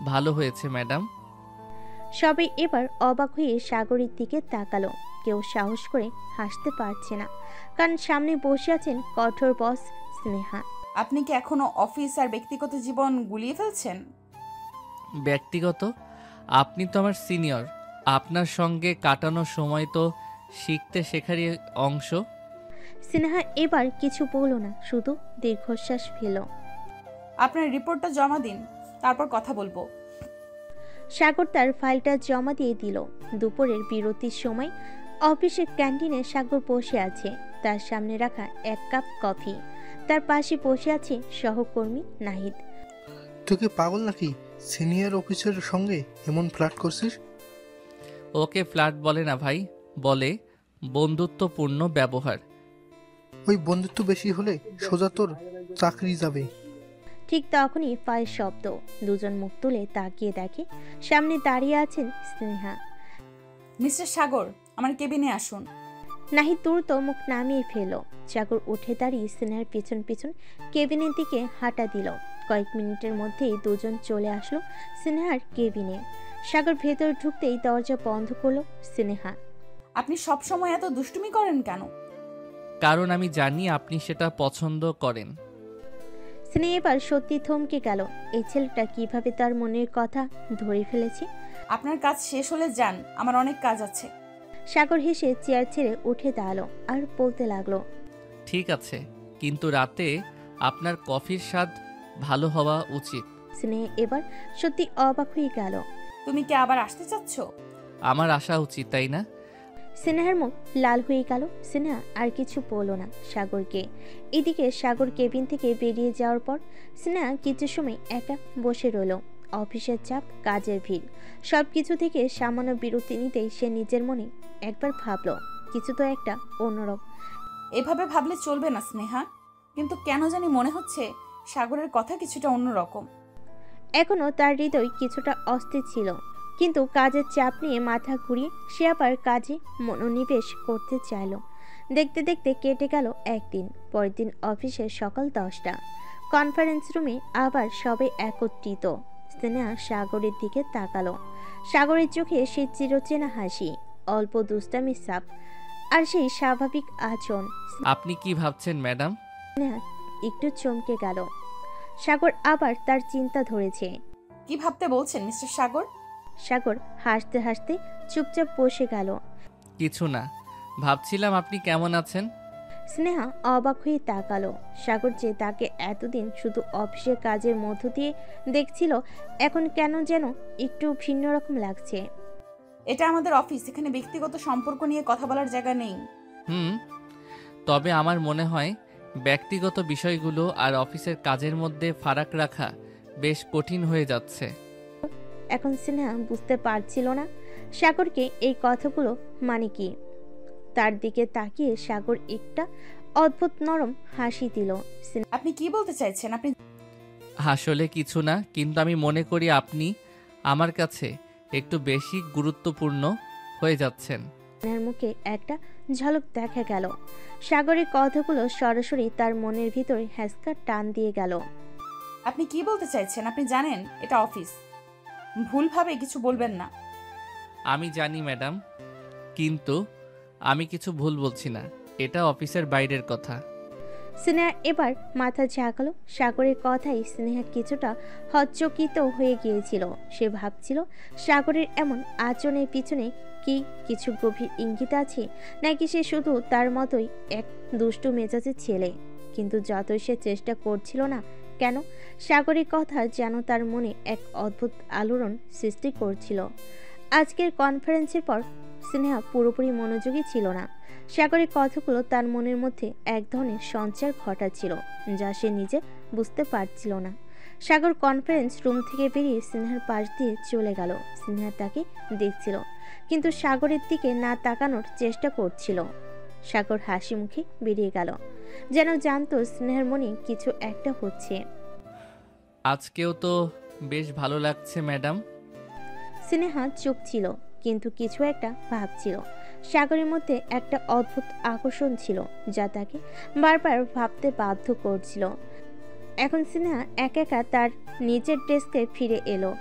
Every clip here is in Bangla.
ভালো হয়েছে ম্যাডাম। সবাই এবার অবাক হয়ে সাগরের দিকে তাকালো। কেউ সাহস করে হাসতে পারছে না, কারণ সামনে বসে আছেন কঠোর বস স্নেহা। আপনি কি এখনো অফিস আর ব্যক্তিগত জীবন গুলিয়ে ফেলছেন? ব্যক্তিগত? আপনি তো আমার সিনিয়র। আপনার সঙ্গে কাটানো সময় তো শিখতে শেখারই অংশ। স্নেহা এবার কিছু বলল না, শুধু দীর্ঘশ্বাস ফেল। আপনার রিপোর্টটা জমা দিন, তারপর কথা বলবো। সাগর তার ফাইলটা জমা দিয়ে দিল। দুপুরের বিরতির সময় অফিসের ক্যান্টিনে সাগর বসে আছে, তার সামনে রাখা এক কাপ কফি। তার পাশে বসে আছে সহকর্মী নাহিদ। তুই কি পাগল নাকি? সিনিয়র অফিসারের সঙ্গে এমন ফ্লার্ট করছিস? ওকে ফ্ল্যাট বলে না ভাই, বলে বন্ধুত্বপূর্ণ ব্যবহার। ওই বন্ধুত্ব বেশি হলে সোজা তোর চাকরি যাবে। ঠিক তখনই ফাইল শব্দ। দুজন মুখ তুলে তাকিয়ে দেখে সামনে দাঁড়িয়ে আছেন স্নেহা। মিস্টার সাগর, আমার কেবিনে আসুন। নাহিদ দ্রুত মুখ নামিয়ে ফেল। সাগর উঠে দাঁড়িয়ে স্নেহার পিছন পিছন কেবিনের দিকে হাঁটা দিল। কয়েক মিনিটের মধ্যেই দুজন চলে আসলো স্নেহার কেবিনে। সাগর ভেতর ঢুকতেই দরজা বন্ধ করলো স্নেহা। আপনি সব সময় এত দুষ্টুমি করেন কেন? কারণ আমি জানি আপনি সেটা পছন্দ করেন। স্নেহা এবার সত্যি থমকে গেল। এই ছেলেটা কিভাবে তার মনের কথা ধরে ফেলেছে। আপনার কাজ শেষ হলে যান, আমার অনেক কাজ আছে। সাগর হেসে চেয়ার ছেড়ে উঠে দাঁড়ালো আর বলতে লাগলো, ঠিক আছে, কিন্তু রাতে আপনার কফির স্বাদ ভালো হওয়া উচিত। স্নেহা এবার সত্যি অবাক হয়ে গেল। তুমি কি আবার আসতে চাচ্ছ? আমার আসা উচিত, তাই না? স্নেহার মুখ লাল হয়ে গেল। স্নেহা আর কিছু বলল না সাগরকে। এদিকে সাগর কেবিন থেকে বেরিয়ে যাওয়ার পর স্নেহা কিছু সময় একা বসে রইল। অফিসের চাপ, কাজের ভিড়, সবকিছু থেকে সামান্য বিরতি নিতেই সে নিজের মনে একবার ভাবল কিছু তো একটা অন্যরকম। এভাবে ভাবলে চলবে না স্নেহা, কিন্তু কেন জানি মনে হচ্ছে সাগরের কথা কিছুটা অন্যরকম। এখনো তার হৃদয় কিছুটা অস্থির ছিল, কিন্তু কাজের চাপ নিয়ে মাথা ঘুরিয়ে সে আবার কাজে মনোনিবেশ করতে চাইল। দেখতে দেখতে কেটে গেল একদিন। পরের দিন অফিসে সকাল 10টা। কনফারেন্স রুমে আবার সবাই একত্রিত। স্নেহা সাগরের দিকে তাকালো। সাগরের চোখে সে চিরচেনা হাসি, অল্প দুষ্টামির ছাপ, আর সেই স্বাভাবিক আচরণ। আপনি কি ভাবছেন ম্যাডাম? স্নেহা একটু চমকে গেল। সাগর আবার তার চিন্তা ধরেছে। কি ভাবতে বলছেন মিস্টার সাগর? সাগর হাসতে হাসতে চুপচাপ বসে গেল। কিছু না, ভাবছিলাম আপনি কেমন আছেন। স্নেহা অবাক হয়ে তাকালো। সাগর যে তাকে এতদিন শুধু অফিসের কাজের মধ্য দিয়ে দেখছিল, এখন কেন যেন একটু ভিন্ন রকম লাগছে। এটা আমাদের অফিস, এখানে ব্যক্তিগত সম্পর্ক নিয়ে কথা বলার জায়গা নেই। তবে আমার মনে হয় ব্যক্তিগত বিষয়গুলো আর অফিসের কাজের মধ্যে ফারাক রাখা বেশ কঠিন হয়ে যাচ্ছে। এখন স্নেহা বুঝতে পারছিল না সাগরকে এই কথাগুলো মানে কি। তার দিকে তাকিয়ে সাগর একটা অদ্ভুত নরম হাসি দিল। আপনি কি বলতে চাইছেন? আপনি আসলে কিছু না, কিন্তু আমি মনে করি আপনি আমার কাছে একটু বেশি গুরুত্বপূর্ণ হয়ে যাচ্ছেন। স্নেহার মুখে একটা ঝলক দেখা গেল। সাগরের কথাগুলো সরাসরি তার মনের ভিতরে হ্যাঁচকা টান দিয়ে গেল। আপনি কি বলতে চাইছেন? আপনি জানেন এটা অফিস, ভুলভাবে কিছু বলবেন না। আমি জানি ম্যাডাম, কিন্তু আমি কিছু ভুল বলছি না, এটা অফিসের বাইরের কথা। স্নেহা এবার মাথা ঝাঁকালো। সাগরের কথাই স্নেহা কিছুটা হচ্চকিত হয়ে গিয়েছিল। সে ভাবছিল সাগরের এমন আচরণের পিছনে কি কিছু গভীর ইঙ্গিত আছে, নাকি সে শুধু তার মতোই এক দুষ্টু মেজাজের ছেলে। কিন্তু যতই সে চেষ্টা করছিল না কেন, সাগরের কথা যেন তার মনে এক অদ্ভুত আলোড়ন সৃষ্টি করছিল। আজকের কনফারেন্সের পর স্নেহা পুরোপুরি মনোযোগী ছিল না। সাগরের কথাগুলো তার মনের মধ্যে এক ধরনের সঞ্চার ঘটাচ্ছিল, যা সে নিজে বুঝতে পারছিল না। সাগর কনফারেন্স রুম থেকে বেরিয়ে স্নেহার পাশ দিয়ে চলে গেল। স্নেহা তাকে দেখছিল, কিন্তু সাগরের দিকে না তাকানোর চেষ্টা করছিল। সাগর হাসি মুখে বেরিয়ে গেল, যেন জানতো স্নেহার মনে কিছু একটা হচ্ছে। আজকেও তো বেশ ভালো লাগছে ম্যাডাম। স্নেহা চুপ ছিল, কিন্তু কিছু একটা ভাবছিল। সাগরের মধ্যে একটা অদ্ভুত আকর্ষণ ছিল, যা তাকে বারবার ভাবতে বাধ্য করছিল। এখন স্নেহা একা একা তার নিজের ডেস্কে ফিরে এলো।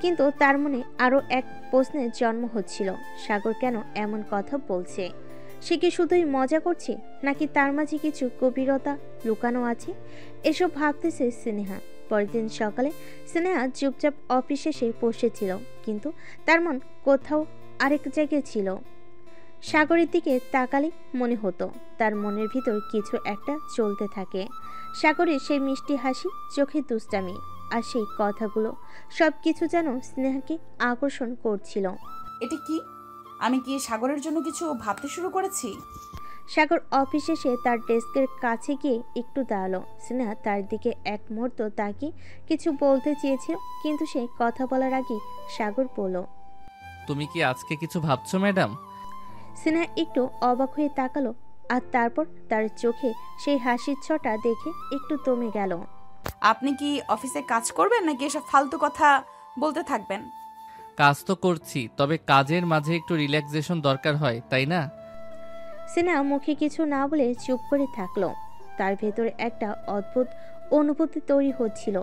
কিন্তু তার মনে আরও এক প্রশ্নের জন্ম হচ্ছিল, সাগর কেন এমন কথা বলছে? সে কি শুধুই মজা করছে, নাকি তার মাঝে কিছু গভীরতা লুকানো আছে? এসব ভাবতেছে স্নেহা। পরের দিন সকালে স্নেহা চুপচাপ অফিসে এসে বসেছিল, কিন্তু তার মন কোথাও আরেক জায়গায় ছিল। সাগরের দিকে তাকালে মনে হতো তার মনের ভিতর কিছু একটা চলতে থাকে। সাগরের সেই মিষ্টি হাসি, চোখে দুষ্টামি আর সেই কথাগুলো সব কিছু যেন স্নেহাকে আকর্ষণ করছিল। এটা কি? আমি কি সাগরের জন্য কিছু ভাবতে শুরু করেছি? সাগর অফিসে এসে তার ডেস্কের কাছে গিয়ে একটু দাঁড়ালো। স্নেহা তার দিকে এক মুহূর্ত তাকিয়ে কিছু বলতে চেয়েছিল, কিন্তু সে কথা বলার আগেই সাগর বলল, তুমি কি আজকে কিছু ভাবছো ম্যাডাম? স্নেহা একটু অবাক হয়ে তাকালো, আর তারপর তার চোখে সেই হাসির ছটা দেখে একটু দমে গেল। আপনি কি অফিসে কাজ করবেন নাকি এসব ফালতু কথা বলতে থাকবেন? কাজ তো করছি, তবে কাজের মাঝে একটু রিল্যাক্সেশন দরকার হয়, তাই না? স্নেহা মুখে কিছু না বলে চুপ করে থাকলো। তার ভেতরে একটা অদ্ভুত অনুভূতি তৈরি হচ্ছিল,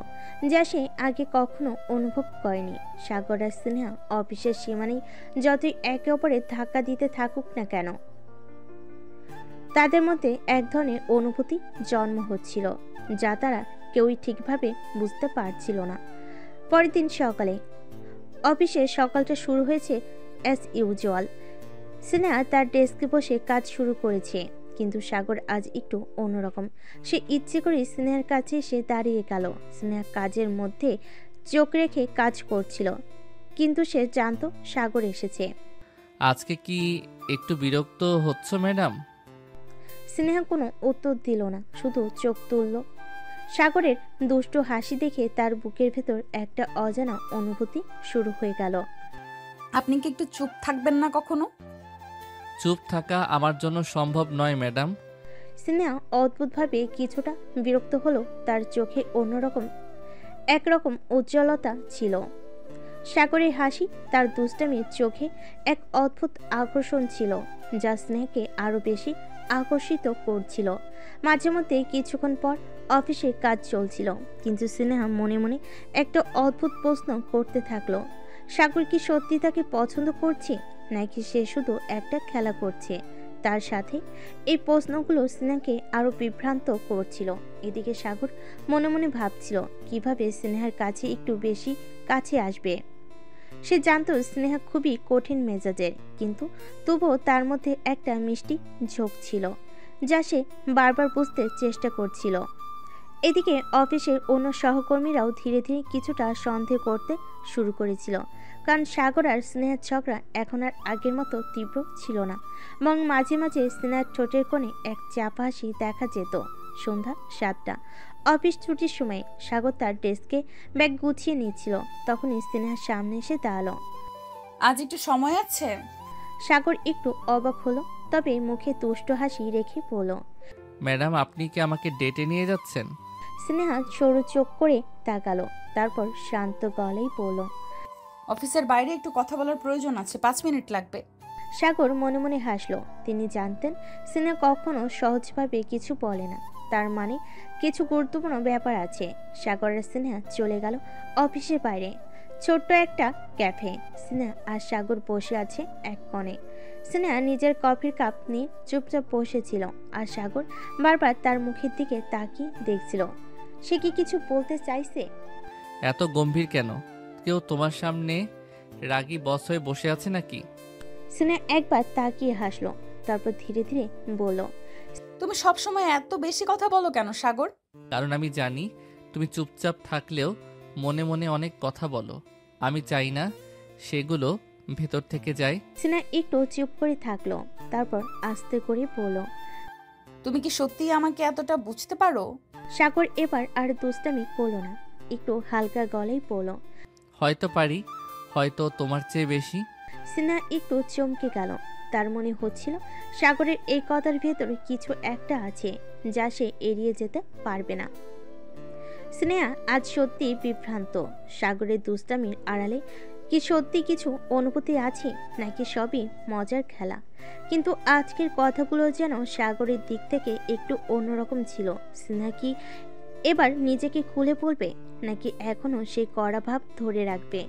যা সে আগে কখনো অনুভব করেনি। সাগর আর স্নেহা অফিসের সীমানায় যতই একে অপরের ধাক্কা দিতে থাকুক না কেন, তাদের মধ্যে এক ধরনের অনুভূতি জন্ম হচ্ছিল, যা তারা কেউই ঠিকভাবে বুঝতে পারছিল না। পরের দিন সকালে অফিসে সকালটা শুরু হয়েছে অ্যাজ ইউজুয়াল। স্নেহা তার ডেস্কে বসে কাজ শুরু করেছে, কিন্তু সাগর আজ একটু অন্যরকম। সে ইচ্ছে করে স্নেহার কাছে এসে দাঁড়িয়ে গেল। স্নেহা কাজের মধ্যে চোখ রেখে কাজ করছিল, কিন্তু সে জানতো সাগর এসেছে। আজকে কি একটু বিরক্ত হচ্ছ ম্যাডাম? স্নেহা কোনো উত্তর দিল না, শুধু চোখ তুলল। সাগরের দুষ্টু হাসি দেখে তার বুকের ভেতর একটা অজানা অনুভূতি শুরু হয়ে গেল। আপনি কি একটু চুপ থাকবেন না কখনো? চুপ থাকা আমার জন্য সম্ভব নয় ম্যাডাম। স্নেহা অদ্ভুতভাবে কিছুটা বিরক্ত হলো। তার চোখে অন্যরকম একরকম উজ্জ্বলতা ছিল। সাগরের হাসি, তার দুষ্টামির চোখে এক অদ্ভুত আকর্ষণ ছিল, যা স্নেহকে আরো বেশি আকর্ষিত করছিল। মাঝে মধ্যে কিছুক্ষণ পর অফিসে কাজ চলছিল, কিন্তু স্নেহা মনে মনে একটা অদ্ভুত প্রশ্ন করতে থাকলো। সাগর কি সত্যি তাকে পছন্দ করছে, নাকি সে শুধু একটা খেলা করছে তার সাথে? এই প্রশ্নগুলো স্নেহাকে আরো বিভ্রান্ত করছিল। এদিকে সাগর মনে মনে ভাবছিল কিভাবে স্নেহার কাছে একটু বেশি কাছে আসবে। সে জানতো স্নেহা খুবই কঠিন মেজাজের, কিন্তু তবুও তার মধ্যে একটা মিষ্টি ঝোঁক ছিল, যা সে বারবার বুঝতে চেষ্টা করছিল। এদিকে অফিসের অন্য সহকর্মীরাও ধীরে ধীরে কিছুটা সন্দেহ করতে শুরু করেছিল, কারণ সাগর আর স্নেহার ঝগড়া এখন আর আগের মতো তীব্র ছিল না, এবং মাঝে মাঝে স্নেহার ঠোঁটের কোণে এক চাপা হাসি দেখা যেত। সন্ধ্যা 7টা, অফিস ছুটির সময় সাগর তার ডেস্কে ব্যাগ গুছিয়ে নিচ্ছিল, তখনই স্নেহার সামনে এসে দাঁড়ালো। আজ একটু সময় আছে? সাগর একটু অবাক হলো, তবে মুখে তুষ্ট হাসি রেখে বলল, ম্যাডাম, আপনি কি আমাকে ডেটে নিয়ে যাচ্ছেন? স্নেহা সরু চোখ করে তাকালো, তারপর শান্ত গলায় বলল, অফিসের বাইরে একটু কথা বলার প্রয়োজন আছে, 5 মিনিট লাগবে। সাগর মনে মনে হাসলো। তিনি জানতেন স্নেহা কখনো সহজভাবে কিছু বলে না, তার মানে কিছু গুরুত্বপূর্ণ ব্যাপার আছে। সাগর আর স্নেহা চলে গেল অফিসের বাইরে ছোট্ট একটা ক্যাফে। স্নেহা আর সাগর বসে আছে এক কোণে। স্নেহা নিজের কফির কাপ নিয়ে চুপচাপ বসেছিল, আর সাগর বারবার তার মুখের দিকে তাকিয়ে দেখছিল। সে কি কিছু বলতে চাইছে? এত গম্ভীর কেন? কেউ তোমার সামনে রাগী বস হয়ে বসে আছে নাকি? স্নেহা একবার তাকিয়ে হাসলো, তারপর ধীরে ধীরে বলল, তুমি সব সময় এত বেশি কথা বলো কেন সাগর? কারণ আমি জানি তুমি চুপচাপ থাকলেও মনে মনে অনেক কথা বলো। আমি চাই না সেগুলো ভেতর থেকে যায়। স্নেহা একটু চুপ করে থাকলো, তারপর আস্তে করে বলল, তুমি কি সত্যিই আমাকে এতটা বুঝতে পারো? সাগর এবার আর দুষ্টামি করলো না, একটু হালকা গলায় বলল, হয়তো পারি, হয়তো তোমার চেয়ে বেশি। স্নেহা একটু চমকে গেল। তার মনে হচ্ছিল সাগরের এই কথার ভেতরে কিছু একটা আছে, যা সে এড়িয়ে যেতে পারবে না। স্নেহা আজ সত্যি বিভ্রান্ত। সাগরের দুষ্টামির আড়ালে কি সত্যি কিছু অনুভূতি আছে, নাকি সবই মজার খেলা? কিন্তু আজকের কথাগুলো যেন সাগরের দিক থেকে একটু অন্যরকম ছিল। স্নেহা কি এবার নিজেকে খুলে বলবে, নাকি এখনো সে কড়া ভাব ধরে রাখবে?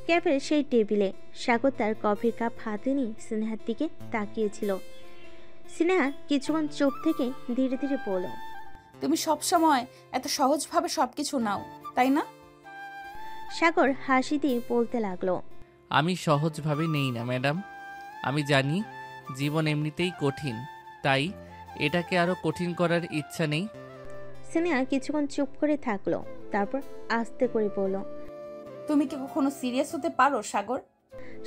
ক্যাফের সেই টেবিলে সাগর তার কফির কাপ হাতে নিয়ে স্নেহার দিকে তাকিয়েছিল। স্নেহা কিছুক্ষণ চুপ থেকে ধীরে ধীরে বলল, তুমি সবসময় এত সহজভাবে সবকিছু নাও, তাই না? সাগর হাসি দিয়ে বলতে লাগলো, আমি সহজভাবে নেই না ম্যাডাম। আমি জানি জীবন এমনিতেই কঠিন, তাই এটাকে আরো কঠিন করার ইচ্ছা নেই। স্নেহা কিছুক্ষণ চুপ করে থাকলো, তারপর আস্তে করে বলল, তুমি কি কখনো সিরিয়াস হতে পারো সাগর?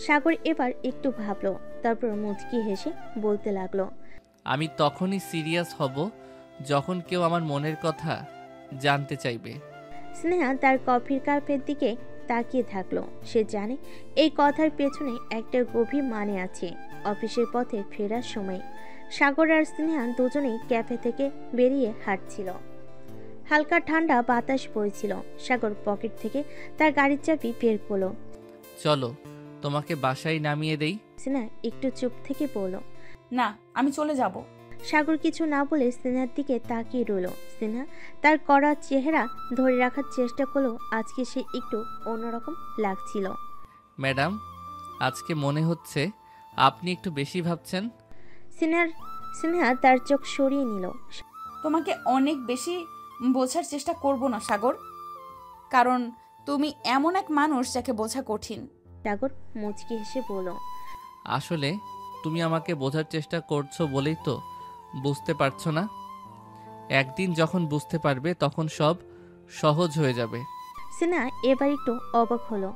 সাগর এবার একটু ভাবলো, তারপর মুচকি হেসে বলতে লাগলো, আমি তখনই সিরিয়াস হব যখন কেউ আমার মনের কথা জানতে চাইবে। স্নেহা তার কফির কাপের দিকে তাকিয়ে থাকলো। সে জানে এই কথার পেছনে একটা গভীর মানে আছে। অফিসের পথে ফেরার সময় সাগর আর স্নেহা দুজনেই ক্যাফে থেকে বেরিয়ে হাঁটছিল। হালকা ঠান্ডা বাতাস বইছিল। সাগর পকেট থেকে তার গাড়ির চাবি বের করলো। চলো তোমাকে বাসায় নামিয়ে দেই। স্নেহা একটু চুপ থেকে বলল। না, আমি চলে যাব। সাগর কিছু না বলে স্নেহার দিকে তাকিয়ে রইল। স্নেহা তার কড়া চেহারা ধরে রাখার চেষ্টা করলো। আজকে সে একটু অন্যরকম লাগছিল। ম্যাডাম, আজকে মনে হচ্ছে আপনি একটু বেশি ভাবছেন। স্নেহা তার চোখ সরিয়ে নিল। তোমাকে অনেক বেশি বোঝার চেষ্টা করব না সাগর, কারণ তুমি এমন এক মানুষ যাকে বোঝা কঠিন। সাগর মুচকি হেসে বলল, আসলে তুমি আমাকে বোঝার চেষ্টা করছো বলেই তো বুঝতে পারছো না। একদিন যখন বুঝতে পারবে তখন সব সহজ হয়ে যাবে। স্নেহা এবার একটু অবাক হলো।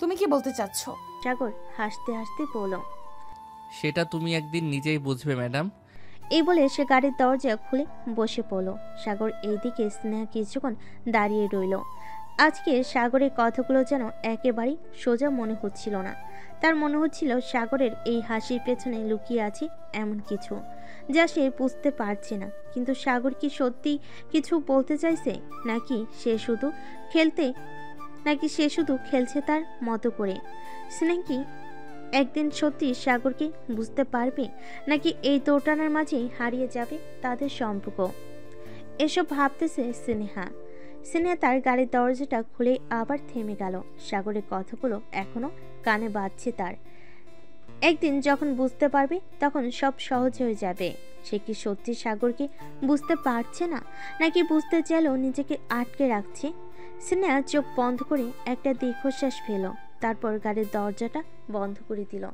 তুমি কি বলতে চাচ্ছ? সাগর হাসতে হাসতে বলল, সেটা তুমি একদিন নিজেই বুঝবে ম্যাডাম। এই বলে সে গাড়ির দরজা খুলে বসে পড়ল। সাগর এইদিকে স্নেহা কিছুক্ষণ দাঁড়িয়ে রইল। আজকে সাগরের কথাগুলো যেন একেবারেই সোজা মনে হচ্ছিল না। তার মনে হচ্ছিল সাগরের এই হাসির পেছনে লুকিয়ে আছে এমন কিছু যা সে বুঝতে পারছে না। কিন্তু সাগর কি সত্যি কিছু বলতে চাইছে, নাকি সে শুধু খেলছে তার মতো করে? স্নেহা কি একদিন সত্যি সাগরকে বুঝতে পারবে, নাকি এই দোটানার মাঝেই হারিয়ে যাবে তাদের সম্পর্ক? এসব ভাবতেছে স্নেহা তার গাড়ির দরজাটা খুলে আবার থেমে গেল। সাগরের কথাগুলো এখনো কানে বাজছে তার। একদিন যখন বুঝতে পারবে তখন সব সহজ হয়ে যাবে। সে কি সত্যি সাগরকে বুঝতে পারছে না, নাকি বুঝতে চাইলেও নিজেকে আটকে রাখছে? স্নেহা চোখ বন্ধ করে একটা দীর্ঘশ্বাস ফেল, তারপর গাড়ির দরজাটা বন্ধ করে দিল।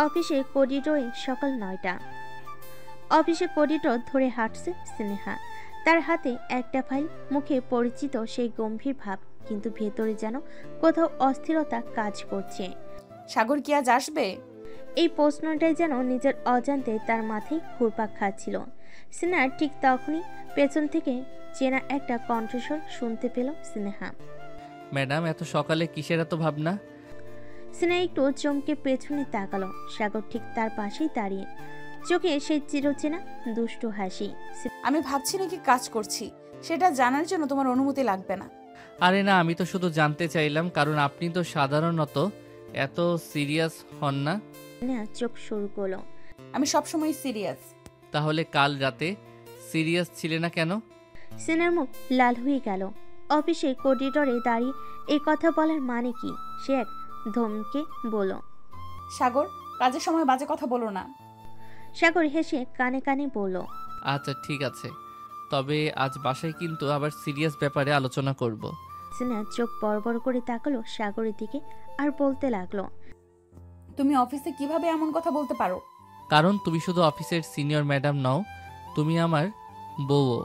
অফিসের করিডোরে সকাল 9টা। অফিসে করিডোর ধরে হাঁটছে স্নেহা। তার হাতে একটা ফাইল, মুখে পরিচিত সেই গম্ভীর ভাব, কিন্তু ভেতরে যেন কোথাও অস্থিরতা কাজ করছে। সাগর কি আজ আসবে? এই প্রশ্নটাই যেন নিজের অজান্তে তার মাথায় ঘুরপাক খাচ্ছিল। স্নেহা ঠিক তখনই পেছন থেকে চেনা একটা কণ্ঠস্বর শুনতে পেল স্নেহা। ম্যাডাম, এত সকালে কিসের এত ভাবনা? স্নেহা একটু চমকে পেছনে তাকালো। সাগর ঠিক তার পাশেই দাঁড়িয়ে, চোখে সেই চিরচেনা দুষ্টু হাসি। আমি ভাবছি নাকি কাজ করছি, সেটা জানার জন্য তোমার অনুমতি লাগবে না। আরে না, আমি তো শুধু জানতে চাইলাম, কারণ আপনি তো সাধারণত এত সিরিয়াস হন না। স্নেহা চোখ শুরু করলো। আমি সবসময় সিরিয়াস। তাহলে কাল রাতে সিরিয়াস ছিলে না কেন? স্নেহার মুখ লাল হয়ে গেল। অফিসে করিডোরে দাঁড়িয়ে এই কথা বলার মানে কি? সে এক ধমকে বলল, সাগর, কাজের সময় বাজে কথা বলো না। সাগর হেসে কানে কানে বলল, আচ্ছা ঠিক আছে, তবে আজ বাসায় কিন্তু আবার সিরিয়াস ব্যাপারে আলোচনা করব। স্নেহা চোখ বড় বড় করে তাকালো সাগরের দিকে আর বলতে লাগলো, তুমি অফিসে কিভাবে এমন কথা বলতে পারো? কারণ তুমি শুধু অফিসের সিনিয়র ম্যাডাম নও, তুমি আমার বউও।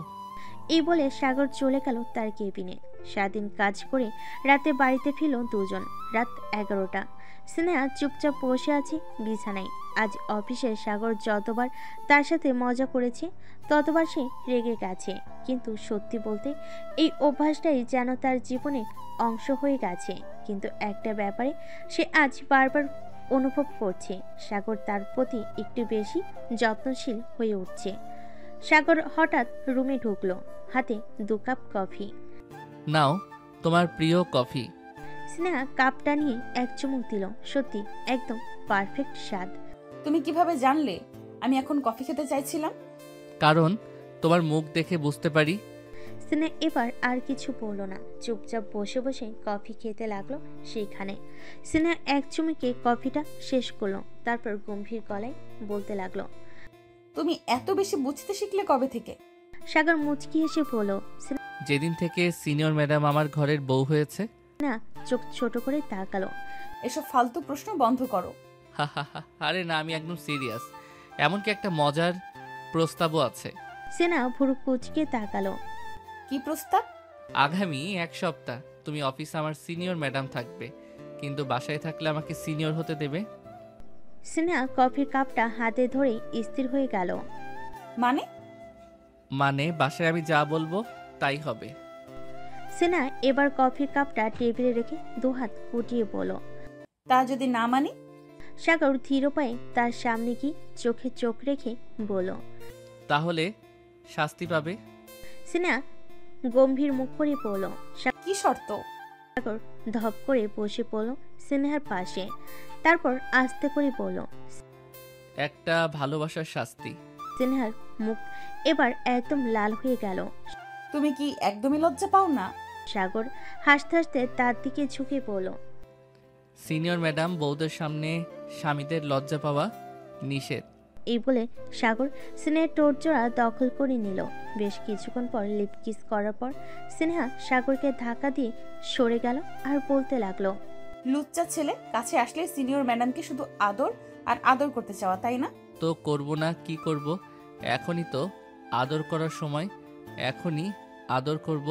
এই বলে সাগর চলে গেল তার কেবিনে। সারাদিন কাজ করে রাতে বাড়িতে ফিরল দুজন। রাত 11টা। স্নেহা চুপচাপ বসে আছে বিছানায়। আজ অফিসে সাগর যতবার তার সাথে মজা করেছে ততবার সে রেগে গেছে। কিন্তু সত্যি বলতে এই অভ্যাসটাই যেন তার জীবনে অংশ হয়ে গেছে। কিন্তু একটা ব্যাপারে সে আজ বারবার অনুভব করছে, সাগর তার প্রতি একটু বেশি যত্নশীল হয়ে উঠছে। সাগর হঠাৎ রুমে ঢুকলো, হাতে 2 কাপ কফি। নাও তোমার প্রিয় কফি। স্নেহা কাপটা নিয়ে এক চুমুক দিল। সত্যি একদম পারফেক্ট স্বাদ। তুমি কিভাবে জানলে আমি এখন কফি খেতে চাইছিলাম? কারণ তোমার মুখ দেখে বুঝতে পারি। স্নেহা এবার আর কিছু বলল না, চুপচাপ বসে বসে কফি খেতে লাগলো সেইখানে। স্নেহা এক চুমুকে কফিটা শেষ করলো, তারপর গম্ভীর গলায় বলতে লাগলো, তুমি এত বেশি বুঝতে শিখলে কবে থেকে? সাগর মুচকি হেসে বলল। যেদিন থেকে সিনিয়র ম্যাডাম আমার ঘরের বউ হয়েছে। স্নেহা চোখ ছোট করে তাকালো। এসব ফালতু প্রশ্ন বন্ধ করো। হা হা হা, আরে না, আমি একদম সিরিয়াস। এমনকি একটা মজার প্রস্তাবও আছে। স্নেহা ভুরু কুচকে তাকালো। কি প্রস্তাব? আগামী এক সপ্তাহ তুমি অফিসে আমার সিনিয়র ম্যাডাম থাকবে, কিন্তু বাসায় থাকলে আমাকে সিনিয়র হতে দেবে। স্নেহা কফির কাপটা হাতে ধরে স্থির হয়ে গেল। মানে? মানে বাসায় আমি যা বলবো তাই হবে। স্নেহা এবার কফির কাপটা টেবিলে রেখে দুহাত গুটিয়ে বলল। তা যদি না মানি? সাগর ধীর পায়ে তার সামনে গিয়ে চোখে চোখ রেখে বলল। তাহলে শাস্তি পাবে। স্নেহা গম্ভীর মুখ করে বলল। কি শর্ত? সাগর ধপ করে বসে পড়ল স্নেহার পাশে, তারপর আস্তে করে বলল। একটা ভালোবাসার শাস্তি। স্নেহার মুখ এবার একদম লাল হয়ে গেল। তুমি কি একদমই লজ্জা পাও না? সাগর হাসতে হাসতে তার দিকে ঝুঁকে পড়ল। সিনিয়র ম্যাডাম বউদের সামনে স্বামীদের লজ্জা পাওয়া নিষেধ। এই বলে সাগর স্নেহার ঠোঁট জোড়া দখল করে নিল। বেশ কিছুক্ষণ পর লিপ কিস করার পর স্নেহা সাগরকে ধাক্কা দিয়ে সরে গেল আর বলতে লাগলো। লুচ্চা ছেলে, কাছে আসলে সিনিয়র ম্যাডামকে শুধু আদর আর আদর করতে চাওয়া, তাই না? তো করব না কি করব? এখনই তো আদর করার সময়, এখনই আদর করব।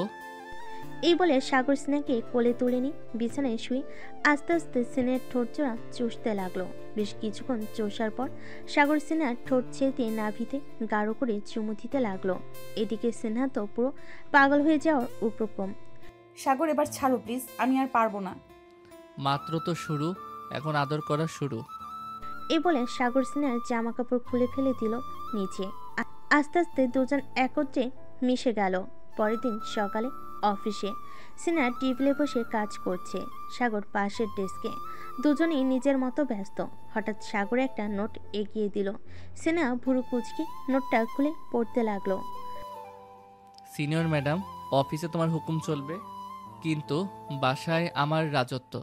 এই বলে সাগর স্নেহাকে কোলে তুলে নিয়ে বিছানায় শুয়ে আস্তে আস্তে স্নেহার ঠোঁট জোড়া চুষতে লাগলো। বেশ কিছুক্ষণ চষার পর সাগর স্নেহার ঠোঁট ছেড়ে নাভিতে গাঢ় করে চুমু দিতে লাগলো। এদিকে স্নেহা তো পুরো পাগল হয়ে যাওয়ার উপক্রম। সাগর, এবার ছাড়ো প্লিজ, আমি আর পারবো না। মাত্র তো শুরু, এখন আদর করা শুরু। এই বলে সাগর স্নেহার জামা কাপড় খুলে ফেলে দিল নিচে। আস্তে আস্তে দুজন একত্রে মিশে গেল। পরের দিন সকালে অফিসে স্নেহা টেবিলে বসে কাজ করছে, সাগর পাশের ডেস্কে। দুজনেই নিজের মতো ব্যস্ত। হঠাৎ সাগর একটা নোট এগিয়ে দিল। স্নেহা ভুরু কুচকে নোটটা খুলে পড়তে লাগলো। সিনিয়র ম্যাডাম, অফিসে তোমার হুকুম চলবে, কিন্তু বাসায় আমার রাজত্ব।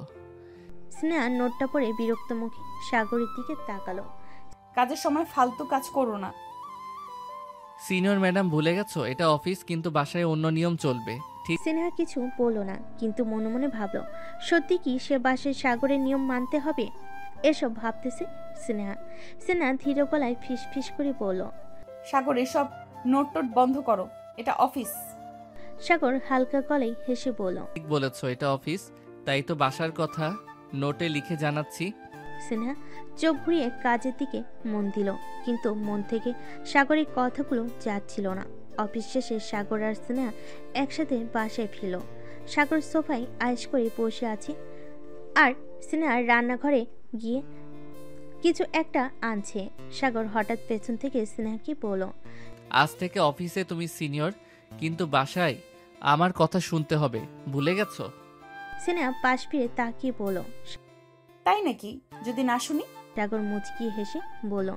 স্নেহা নোটটা পড়ে বিরক্ত মুখে সাগরের দিকে তাকালো। কাজের সময় ফালতু কাজ করো না। সিনিয়র ম্যাডাম, ভুলে গেছো এটা অফিস, কিন্তু বাসায় অন্য নিয়ম চলবে, ঠিক? স্নেহা কিছু বলল না, কিন্তু মনে মনে ভাবলো সত্যি কি সে বাসায় সাগরের নিয়ম মানতে হবে। এসব ভাবতেছে স্নেহা। স্নেহা ধীর গলায় ফিস ফিস করে বলল। সাগর, এসব নোট টোট বন্ধ করো, এটা অফিস। সাগর হালকা গলায় হেসে বলল। ঠিক বলেছো, এটা অফিস, তাই তো বাসার কথা নোটে লিখে জানাচ্ছি। স্নেহা চোখ ঘুরিয়ে কাজের দিকে মন দিল, কিন্তু মন থেকে সাগরের কথাগুলো যাচ্ছিল না। অফিস শেষে সাগর আর স্নেহা একসাথে বাসায় ফিরল। সাগর সোফায় আয়েশ করে বসে আছে, আর স্নেহা রান্নাঘরে গিয়ে কিছু একটা আনছে। সাগর হঠাৎ পেছন থেকে স্নেহাকে বলল। আজ থেকে অফিসে তুমি সিনিয়র, কিন্তু বাসায় আমার কথা শুনতে হবে, ভুলে গেছো? স্নেহা পাশ ফিরে তাকিয়ে বলল। তাই নাকি? যদি না শুনি? সাগর মুচকি হেসে বলল।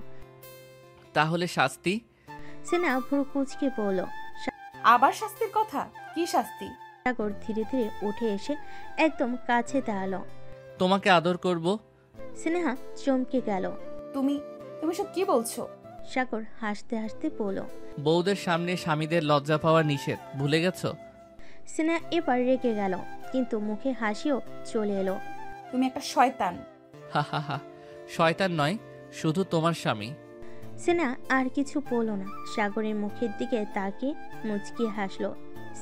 তাহলে শাস্তি? স্নেহা ভুরু কুচকে বলল। আবার শাস্তির কথা? কি শাস্তি? সাগর ধীরে ধীরে উঠে এসে একদম কাছে দাঁড়ালো। তোমাকে আদর করব। স্নেহা চমকে গেল। তুমি তুমি সব কি বলছো? সাগর হাসতে হাসতে বলল। বউদের সামনে স্বামীদের লজ্জা পাওয়া নিষেধ, ভুলে গেছো? স্নেহা এবার রেগে গেল, কিন্তু মুখে হাসিও চলে এলো। তুমি একটা শয়তান। হা হা হা, শয়তান নয়, শুধু তোমার স্বামী। স্নেহা আর কিছু বলল না, সাগরের মুখের দিকে তাকিয়ে মুচকি হাসলো।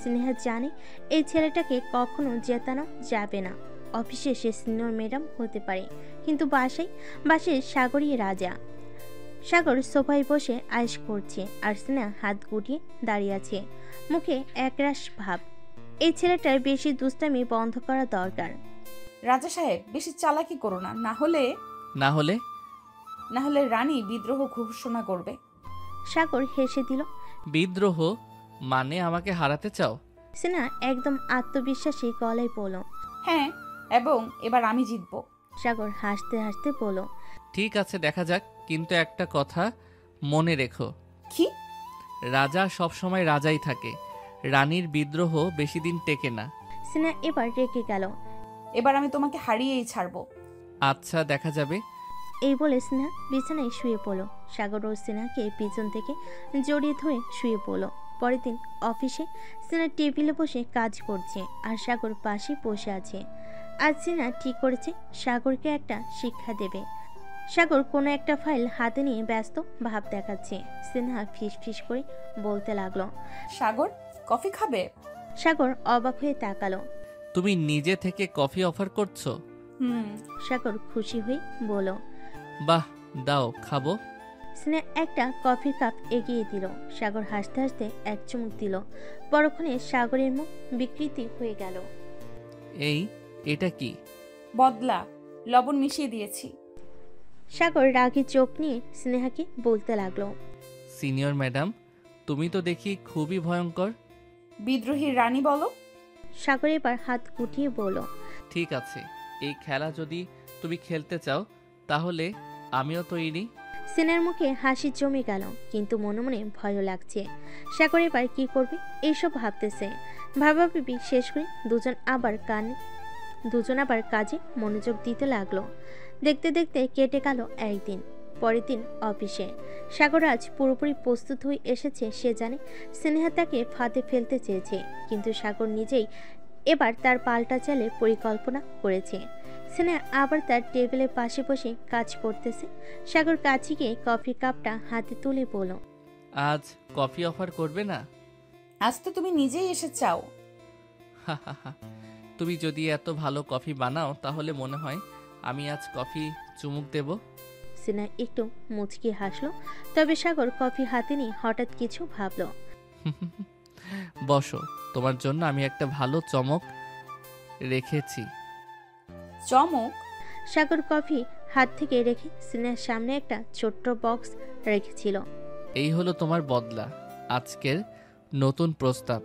স্নেহা জানে এই ছেলেটাকে কখনো জেতানো যাবে না। অফিসে সে সিনিয়র ম্যাডাম হতে পারে, কিন্তু বাসায় সাগরই রাজা। সাগর সোফায় বসে আয়েশ করছে, আর স্নেহা হাত গুটিয়ে দাঁড়িয়ে আছে, মুখে একরাশ ভাব। এই ছেলেটার বেশি দুষ্টামি বন্ধ করা দরকার। রাজা সাহেব, বেশি চালাকি করো না, না হলে রানী বিদ্রোহ ঘোষণা করবে। সাগর হেসে দিল। বিদ্রোহ মানে আমাকে হারাতে চাও? স্নেহা একদম আত্মবিশ্বাসী গলায় বলল। হ্যাঁ, এবং এবার আমি জিতবো। সাগর হাসতে হাসতে বলল। ঠিক আছে, দেখা যাক, কিন্তু একটা কথা মনে রেখো। কি? রাজা সব সময় রাজাই থাকে, রানীর বিদ্রোহ বেশি দিন টেকে না। স্নেহা এবার রেগে গেল। এবার আমি তোমাকে হারিয়েই ছাড়বো। আচ্ছা, দেখা যাবে। এই বলে স্নেহা বিছানায় শুয়ে পড়ল। সাগর ও স্নেহাকে পিছন থেকে জড়িয়ে ধরে শুয়ে পড়ল। পরের দিন অফিসে স্নেহা টেবিলে বসে কাজ করছে আর সাগর পাশে বসে আছে। আজ স্নেহা ঠিক করেছে সাগরকে একটা শিক্ষা দেবে। সাগর কোনো একটা ফাইল হাতে নিয়ে ব্যস্ত ভাব দেখাচ্ছে। স্নেহা ফিস ফিস করে বলতে লাগলো। সাগর, কফি খাবে? সাগর অবাক হয়ে তাকালো। তুমি নিজে থেকে কফি অফার করছো? সাগর খুশি হয়ে বলল। বাহ, দাও, খাবো। স্নেহা একটা কফির কাপ এগিয়ে দিল। সাগর হাসতে হাসতে এক চুমুক দিল। পরক্ষণে সাগরের মুখ বিকৃতি হয়ে গেল। এটা কি? বদলা, লবণ মিশিয়ে দিয়েছি। সাগর রাগী চোখ নিয়ে স্নেহাকে বলতে লাগলো। সিনিয়র ম্যাডাম, তুমি তো দেখি খুবই ভয়ঙ্কর। বিদ্রোহী রানী বলো। সাগর এবার হাত গুটিয়ে বলল। ঠিক আছে, এই খেলা যদি তুমি খেলতে চাও তাহলে আমিও তৈরি। স্নেহার মুখে হাসি জমে গেল, কিন্তু মনে মনে ভয়ও লাগছে। সাগর এবার কি করবে এইসব ভাবতেছে। ভাবাভাবি শেষ করে দুজন আবার কাজে মনোযোগ দিতে লাগলো। দেখতে দেখতে কেটে গেল একদিন। পরের দিন অফিসে সাগর আজ পুরোপুরি প্রস্তুত হয়ে এসেছে। সে জানে স্নেহা তাকে ফাঁদে ফেলতে চেয়েছে, কিন্তু সাগর নিজেই এবার তার পাল্টা চালের পরিকল্পনা করেছে। স্নেহা আবার তার টেবিলের পাশে বসে কাজ করতেছে। সাগর কাছে গিয়ে কফি কাপটা হাতে তুলে বলল। আজ কফি অফার করবে না? আজ তো তুমি নিজেই এসে চাও। তুমি যদি এত ভালো কফি বানাও তাহলে মনে হয় আমি আজ কফি চুমুক দেব। স্নেহা একটু মুচকি হাসলো। তবে সাগর কফি হাতে নিয়ে হঠাৎ কিছু ভাবলো। বসো, তোমার জন্য আমি একটা ভালো চমক রেখেছি। চমক? সাগর কফি হাত থেকে রেখে স্নেহার সামনে একটা ছোট্ট বক্স রেখেছিল। এই হলো তোমার বদলা, আজকের নতুন প্রস্তাব।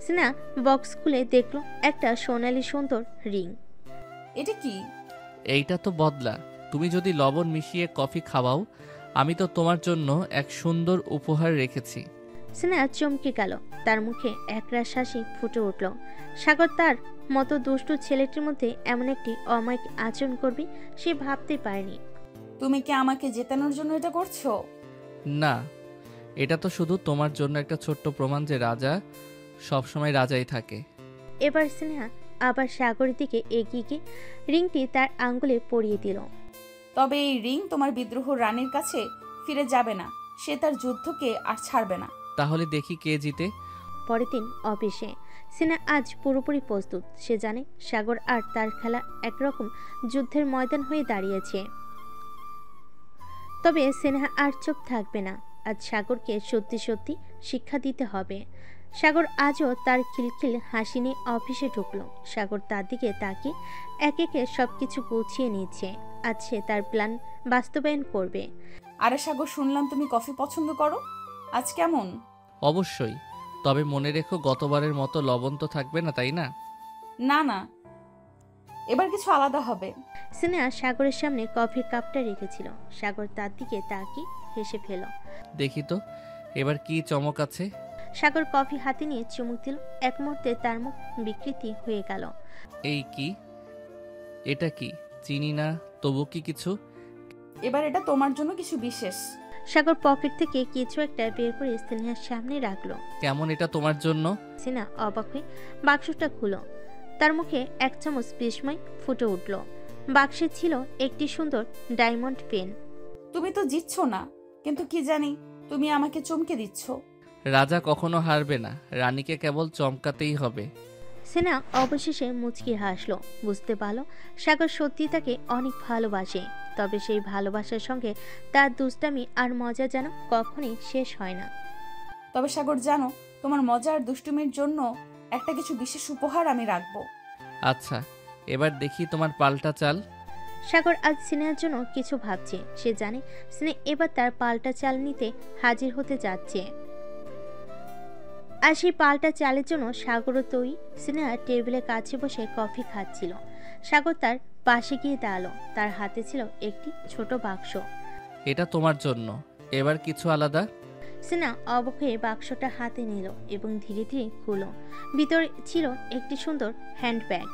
স্নেহা বক্স খুলে দেখলো একটা সোনালী সুন্দর রিং। এটা কি? এইটা তো বদলা। তুমি যদি লবণ মিশিয়ে কফি খাওয়াও, আমি তো তোমার জন্য এক সুন্দর উপহার রেখেছি। স্নেহা চমকে গেল। তার মুখে একরাশ হাসি ফুটে উঠল। সাগর তার মতো দুষ্টু ছেলেটির মধ্যে এমন একটি অমায়িক আচরণ করবে সে ভাবতে পারেনি। তুমি কি আমাকে জেতানোর জন্য এটা করছো? না, এটা তো শুধু তোমার জন্য একটা ছোট্ট প্রমাণ যে রাজা সবসময় রাজাই থাকে। এবার স্নেহা আবার সাগরের দিকে এগিয়ে গিয়ে রিংটি তার আঙ্গুলে পরিয়ে দিল। তবে এই রিং তোমার বিদ্রোহ রানীর কাছে ফিরে যাবে না। সে তার যুদ্ধকে আর ছাড়বে না। তাহলে দেখি কে জিতে। পরের দিন অফিসে স্নেহা আজ পুরোপুরি প্রস্তুত। সে জানে সাগর আর তার খেলা একরকম যুদ্ধের ময়দান হয়ে দাঁড়িয়েছে। তবে স্নেহা আর চুপ থাকবে না। আজ সাগরকে সত্যি সত্যি শিক্ষা দিতে হবে। সাগর আজও তার খিলখিল হাসি নিয়ে অফিসে ঢুকলো। সাগর তার দিকে তাকিয়ে একে একে সবকিছু গুছিয়ে নিচ্ছে। আজ সে তার প্ল্যান বাস্তবায়ন করবে। আরে সাগর, শুনলাম তুমি কফি পছন্দ করো। আজ কেমন? অবশ্যই, তবে মনে রেখো গতবারের মতো লবণ তো থাকবে না, তাই না? না না, এবার কিছু আলাদা হবে। স্নেহা সাগরের সামনে কফির কাপটা রেখেছিল। সাগর তার দিকে তাকিয়ে হেসে ফেল। দেখি তো এবার কি চমক আছে। সাগর কফি হাতে নিয়ে চুমুক দিল। এক মুহূর্তে তার মুখ বিকৃতি হয়ে গেল। এই কি? এটা কি? চিনি না, তবু কি কিছু? এবার এটা তোমার জন্য কিছু বিশেষ। সাগর পকেট থেকে কিছু একটা বের করে স্নেহার সামনে রাখলো। কেমন এটা তোমার জন্য? স্নেহা অবাক হয়ে বাক্সটা খুলো। তার মুখে এক চামচ বিস্ময় ফুটে উঠল। বাক্সে ছিল একটি সুন্দর ডায়মন্ড পেন। তুমি তো জিতছ না, কিন্তু কি জানি তুমি আমাকে চমকে দিচ্ছ। রাজা কখনো হারবে না, রানীকে কেবল চমকাতেই হবে। স্নেহা অবশেষে মুচকি হাসলো। বুঝতে পারলো সাগর সত্যি তাকে অনেক ভালোবাসে। তবে সেই ভালোবাসার সঙ্গে তার দুষ্টামি আর মজা যেন কখনোই শেষ হয় না। তবে সাগর, জানো, তোমার মজা আর দুষ্টুমির জন্য একটা কিছু বিশেষ উপহার আমি রাখবো। আচ্ছা, এবার দেখি তোমার পাল্টা চাল। সাগর আজ স্নেহার জন্য কিছু ভাবছে। সে জানে স্নেহ এবার তার পাল্টা চাল নিতে হাজির হতে যাচ্ছে। আর সেই পাল্টা চালের জন্য সাগরও তৈরি। স্নেহা টেবিলের কাছে বসে কফি খাচ্ছিল। সাগর তার পাশে গিয়ে দাঁড়ালো। তার হাতে ছিল একটি ছোট বাক্স। এটা তোমার জন্য। এবার কিছু আলাদা। সিনা অবাক হয়ে বাক্সটা হাতে নিল এবং ধীরে ধীরে খুলল। ভিতরে ছিল একটি সুন্দর হ্যান্ডব্যাগ।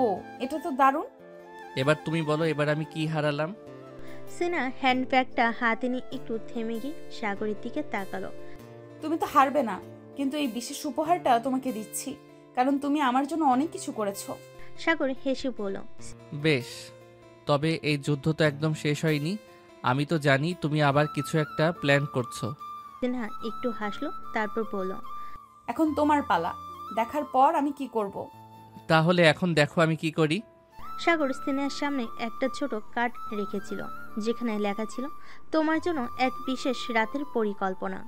ও, এটা তো দারুণ। এবার তুমি বলো, এবার আমি কি হারালাম? সিনা হ্যান্ডব্যাগটা হাতে নিয়ে একটু থেমে গিয়ে সাগরের দিকে তাকালো। তুমি তো হারবে না, কিন্তু এই বিশেষ উপহারটা তোমাকে দিচ্ছি, কারণ তুমি আমার জন্য অনেক কিছু করেছো। সাগর হেসে বলল। বেশ, তবে এই যুদ্ধ তো একদম শেষ হয়নি। আমি তো জানি তুমি আবার কিছু একটা প্ল্যান করছো। সিনা একটু হাসলো, তারপর বলল, এখন তোমার পালা, দেখার পর আমি কি করব। তাহলে এখন দেখো আমি কি করি। সাগর সিনার সামনে একটা ছোট কার্ড রেখেছিল, যেখানে লেখা ছিল তোমার জন্য এক বিশেষ রাতের পরিকল্পনা।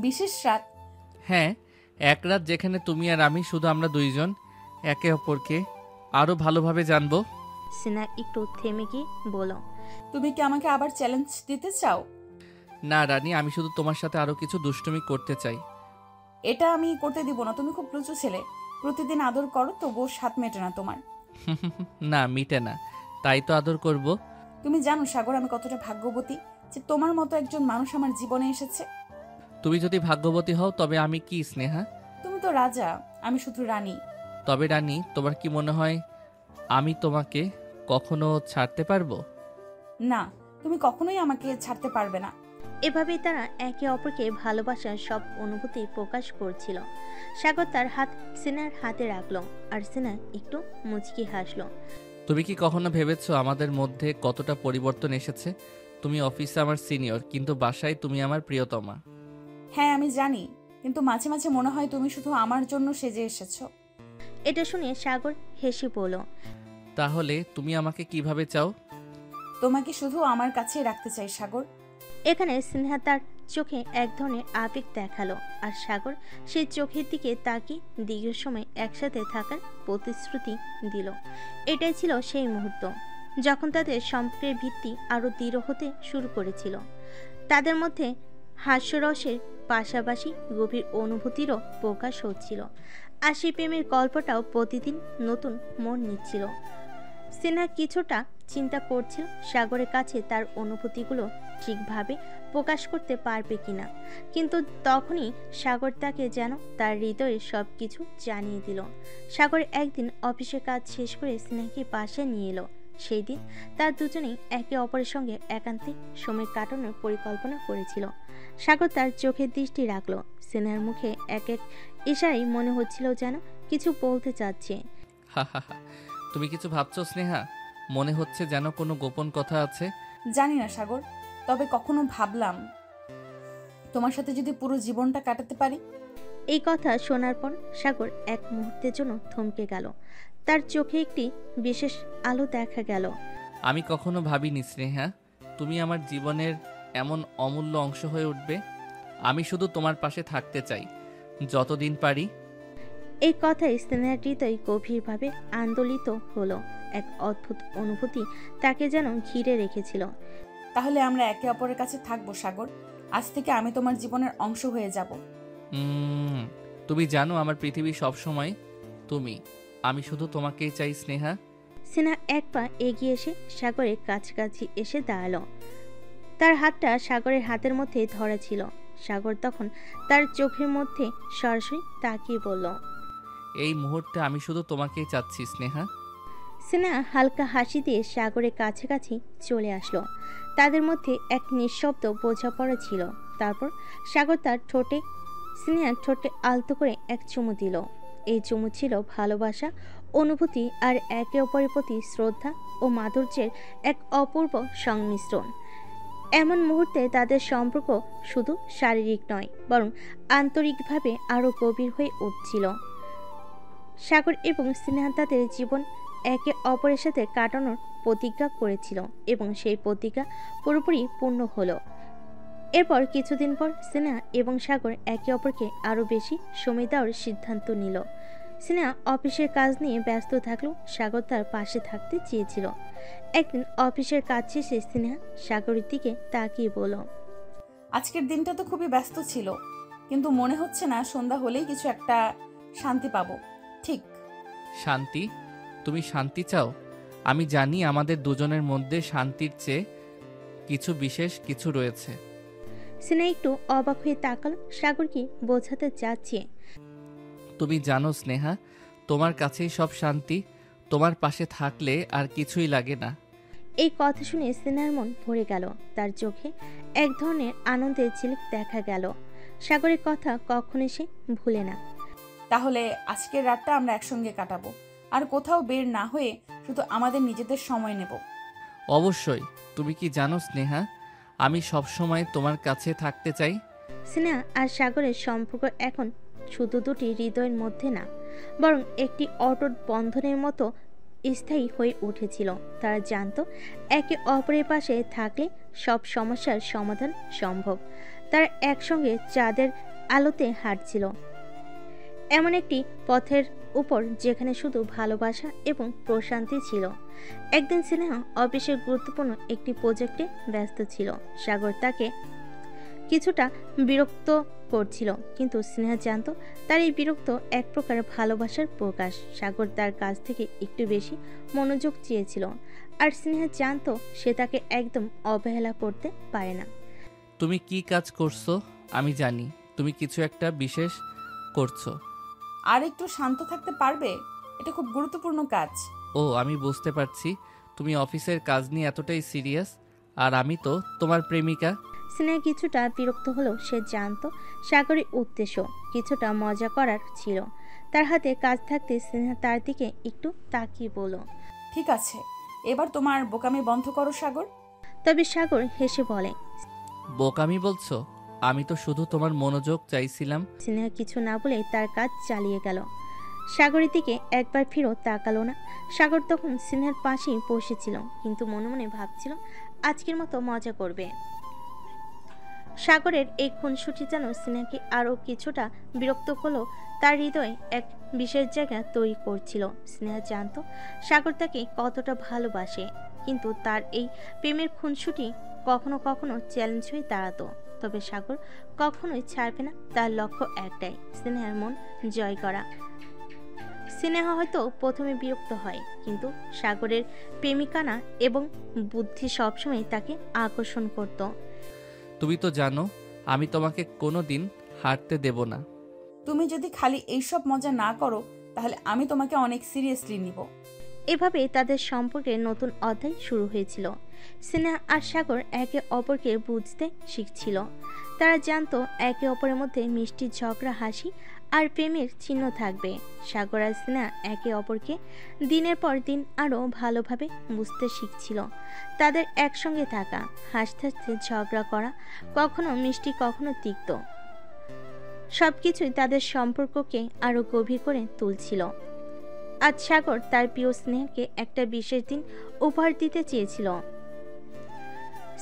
বিশেষ রাত? হ্যাঁ, এক রাত যেখানে তুমি আর আমি, শুধু আমরা দুইজন একে অপরকে আরো ভালোভাবে জানবো। সিনা একটু থেমে গিয়ে বলল, তুমি কি আমাকে আবার চ্যালেঞ্জ দিতে চাও? না রানী, আমি শুধু তোমার সাথে আরো কিছু দুষ্টুমি করতে চাই। এটা আমি করতে দিব না। তুমি খুব লুচু ছেলে, প্রতিদিন আদর করো তবুও স্বাদ মেটে না তোমার। না, মিটে না, তাই তো আদর করব। তুমি জানো সাগর, আমি কতটা ভাগ্যবতী যে তোমার মতো একজন মানুষ আমার জীবনে এসেছে। তুমি যদি ভাগ্যবতী হও তবে আমি কি স্নেহা? তুমি তো রাজা, আমি শুধু রানী। তবে রানী, তোমার কি মনে হয় আমি তোমাকে কখনো ছাড়তে পারবো? না, তুমি কখনোই আমাকে ছাড়তে পারবে না। এভাবেই তারা একে অপরকে ভালোবাসার সব অনুভূতি প্রকাশ করছিল। সাগর তার হাত সিনার হাতে রাখলো, আর সিনা একটু মুচকি হাসলো। তুমি কি কখনো ভেবেছো আমাদের মধ্যে কতটা পরিবর্তন এসেছে? তুমি অফিসে আমার সিনিয়র, কিন্তু বাসায় তুমি আমার প্রিয়তমা। হ্যাঁ আমি জানি, কিন্তু মাঝে মাঝে মনে হয় তুমি শুধু আমার জন্য সেজে এসেছো। এটা শুনে সাগর হেসে বলল, তাহলে তুমি আমাকে কিভাবে চাও? তোমাকে শুধু আমার কাছেই রাখতে চাই সাগর। এখানে স্নেহা তার চোখে এক ধরনের আবেগ দেখালো, আর সাগর সেই চোখের দিকে তাকিয়ে দীর্ঘ সময় একসাথে থাকার প্রতিশ্রুতি দিল। এটাই ছিল সেই মুহূর্ত যখন তাদের সম্পর্কের ভিত্তি আরও দৃঢ় হতে শুরু করেছিল। তাদের মধ্যে হাস্যরসের পাশাপাশি গভীর অনুভূতিরও প্রকাশ হচ্ছিল, আর সেই প্রেমের গল্পটাও প্রতিদিন নতুন মোড় নিচ্ছিল। সিনহা কিছুটা চিন্তা করছিল সাগরের কাছে তার অনুভূতিগুলো ঠিকভাবে প্রকাশ করতে পারবে কিনা, কিন্তু তখনই সাগর তাকে যেন তার হৃদয়ে সব কিছু জানিয়ে দিল। সাগর একদিন অফিসের কাজ শেষ করে সিনহাকে পাশে নিয়ে এলো। সেই দিন তার দুজনেই একে অপরের সঙ্গে একান্তে সময় কাটানোর পরিকল্পনা করেছিল। সাগর তার চোখের দৃষ্টি রাখলো। সিনহার মুখে এক এক ইশারায় মনে হচ্ছিল যেন কিছু বলতে চাচ্ছে। হা হা হা, তুমি কিছু ভাবছো স্নেহা? মনে হচ্ছে যেন কোনো গোপন কথা আছে। জানি না সাগর, তবে কখনো ভাবলাম তোমার সাথে যদি পুরো জীবনটা কাটাতে পারি। এই কথা শোনার পর সাগর এক মুহূর্তের জন্য থমকে গেল। তার চোখে একটি বিশেষ আলো দেখা গেল। আমি কখনো ভাবিনি স্নেহা তুমি আমার জীবনের এমন অমূল্য অংশ হয়ে উঠবে। আমি শুধু তোমার পাশে থাকতে চাই যতদিন পারি। এই কথায় স্নেহার হৃদয় গভীরভাবে আন্দোলিত হলো। এক অদ্ভুত অনুভূতি তাকে যেন ঘিরে রেখেছিল। তাহলে আমরা একে অপরের কাছে থাকবো সাগর। আজ থেকে আমি তোমার জীবনের অংশ হয়ে যাব। তুমি জানো আমার পৃথিবী সবসময় তুমি। আমি শুধু তোমাকেই চাই স্নেহা। সিনহা এক পা এগিয়ে এসে সাগরের কাছাকাছি এসে দাঁড়ালো। তার হাতটা সাগরের হাতের মধ্যে ধরা ছিল। সাগর তখন তার চোখের মধ্যে সরাসরি তাকিয়ে বলল, এই মুহূর্তে আমি শুধু তোমাকেই চাচ্ছি স্নেহা। সিনহা হালকা হাসি দিয়ে সাগরের কাছাকাছি চলে আসলো। তাদের মধ্যে এক নিঃশব্দ বোঝাপড়া ছিল। তারপর সাগর তার ঠোঁটে সিনহার ঠোঁটে আলতো করে এক চুমু দিল। এই চুমু ছিল ভালোবাসা, অনুভূতি আর একে অপরের প্রতি শ্রদ্ধা ও মাধুর্যের এক অপূর্ব সংমিশ্রণ। এমন মুহূর্তে তাদের সম্পর্ক শুধু শারীরিক নয়, বরং আন্তরিকভাবে আরও গভীর হয়ে উঠছিল। সাগর এবং সিনহা তাদের জীবন একে অপরের সাথে কাটানোর প্রতিজ্ঞা করেছিল, এবং সেই প্রতিজ্ঞা পুরোপুরি পূর্ণ হলো। এরপর কিছুদিন পর সিনহা এবং সাগর একে অপরকে আরও বেশি সময় দেওয়ার সিদ্ধান্ত নিল। সিনহা অফিসের কাজ নিয়ে ব্যস্ত থাকলেও সাগর তার পাশে থাকতে চেয়েছিল। একদিন অফিসের কাজ শেষে সিনহা সাগরের দিকে তাকিয়ে বলল, আজকের দিনটা তো খুবই ব্যস্ত ছিল, কিন্তু মনে হচ্ছে না সন্ধ্যা হলেই কিছু একটা শান্তি পাবো। ঠিক? শান্তি? তুমি শান্তি চাও? আমি জানি আমাদের দুজনের মধ্যে শান্তির চেয়ে কিছু বিশেষ কিছু রয়েছে। স্নেহা একটু অবাক হয়ে তাকালো সাগর কি বোঝাতে চাচ্ছে। তুমি জানো স্নেহা, তোমার কাছেই সব শান্তি। তোমার পাশে থাকলে আর কিছুই লাগে না। এই কথা শুনে স্নেহার মন ভরে গেল, তার চোখে এক ধরনের আনন্দের ঝিলিক দেখা গেল। সাগরের কথা কখনো সে ভুলে না। তাহলে আজকের রাতটা আমরা একসঙ্গে কাটাবো, আর কোথাও বের না হয়ে শুধু আমাদের নিজেদের সময় নেব। অবশ্যই। তুমি কি জানো স্নেহা, আমি সবসময় তোমার কাছে থাকতে চাই। স্নেহা আর সাগরের সম্পর্ক এখন শুধু দুটি হৃদয়ের মধ্যে না, বরং একটি অটুট বন্ধনের মতো স্থায়ী হয়ে উঠেছিল। তারা জানতো একে অপরের পাশে থাকলে সব সমস্যার সমাধান সম্ভব। তারা একসঙ্গে চাঁদের আলোতে হাঁটছিল, এমন একটি পথের উপর যেখানে শুধু ভালোবাসা এবং প্রশান্তি ছিল। একদিন স্নেহা অফিসের গুরুত্বপূর্ণ একটি প্রজেক্টে ব্যস্ত ছিল। সাগর তাকে কিছুটা বিরক্ত করছিল, কিন্তু স্নেহা জানতো তার এই বিরক্ত এক প্রকার ভালোবাসার প্রকাশ। সাগর তার কাছ থেকে একটু বেশি মনোযোগ চেয়েছিল, আর স্নেহা জানতো সে তাকে একদম অবহেলা করতে পারে না। তুমি কি কাজ করছো আমি জানি, তুমি কিছু একটা বিশেষ করছো। আর একটু শান্ত থাকতে পারবে? এটা খুব গুরুত্বপূর্ণ কাজ। ও, আমি বুঝতে পারছি তুমি অফিসের কাজ নিয়ে এতটাই সিরিয়াস, আর আমি তো তোমার প্রেমিকা। স্নেহা কিছুটা বিরক্ত হলেও সে জানতো সাগরের উদ্দেশ্য কিছুটা মজা করার ছিল। তার হাতে কাজ থাকতে স্নেহা তার দিকে একটু তাকিয়ে বলল, ঠিক আছে, এবার তোমার বোকামি বন্ধ করো সাগর। তবে সাগর হেসে বলে। বোকামি বলছো? আমি তো শুধু তোমার মনোযোগ চাইছিলাম। স্নেহা কিছু না বলে তার কাজ চালিয়ে গেল। সাগরের দিকে একবার ফিরেও তাকালো না। সাগর তখন স্নেহার পাশেই বসেছিল, কিন্তু মনে মনে ভাবছিল আজকের মতো মজা করবে। সাগরের এই খুনসুটি যেন স্নেহাকে আরও কিছুটা বিরক্ত করলো, তার হৃদয়ে এক বিশেষ জায়গা তৈরি করছিল। স্নেহা জানতো সাগর তাকে কতটা ভালোবাসে, কিন্তু তার এই প্রেমের খুনসুটি কখনো কখনো চ্যালেঞ্জ হয়ে দাঁড়াতো। তবে সাগর কখনোই ছাড়বে না, তার লক্ষ্য একটাই, স্নেহার মন জয় করা। স্নেহা হয়তো প্রথমে বিরক্ত হয়, কিন্তু সাগরের প্রেমিকানা এবং বুদ্ধি সবসময় তাকে আকর্ষণ করত। তুমি তো জানো আমি তোমাকে কোনো দিন হারতে দেব না। তুমি যদি খালি এইসব মজা না করো, তাহলে আমি তোমাকে অনেক সিরিয়াসলি নিব। এভাবে তাদের সম্পর্কের নতুন অধ্যায় শুরু হয়েছিল। স্নেহা আর সাগর একে অপরকে বুঝতে শিখছিল। তারা জানতো একে অপরের মধ্যে মিষ্টি ঝগড়া, হাসি আর প্রেমের চিহ্ন থাকবে। সাগর আর স্নেহা একে অপরকে দিনের পর দিন আরও ভালোভাবে বুঝতে শিখছিল। তাদের একসঙ্গে থাকা, হাসতে হাসতে ঝগড়া করা, কখনো মিষ্টি কখনো তিক্ত, সবকিছুই তাদের সম্পর্ককে আরও গভীর করে তুলছিল। আজ সাগর তার প্রিয় স্নেহাকে একটা বিশেষ দিন উপহার দিতে চেয়েছিল।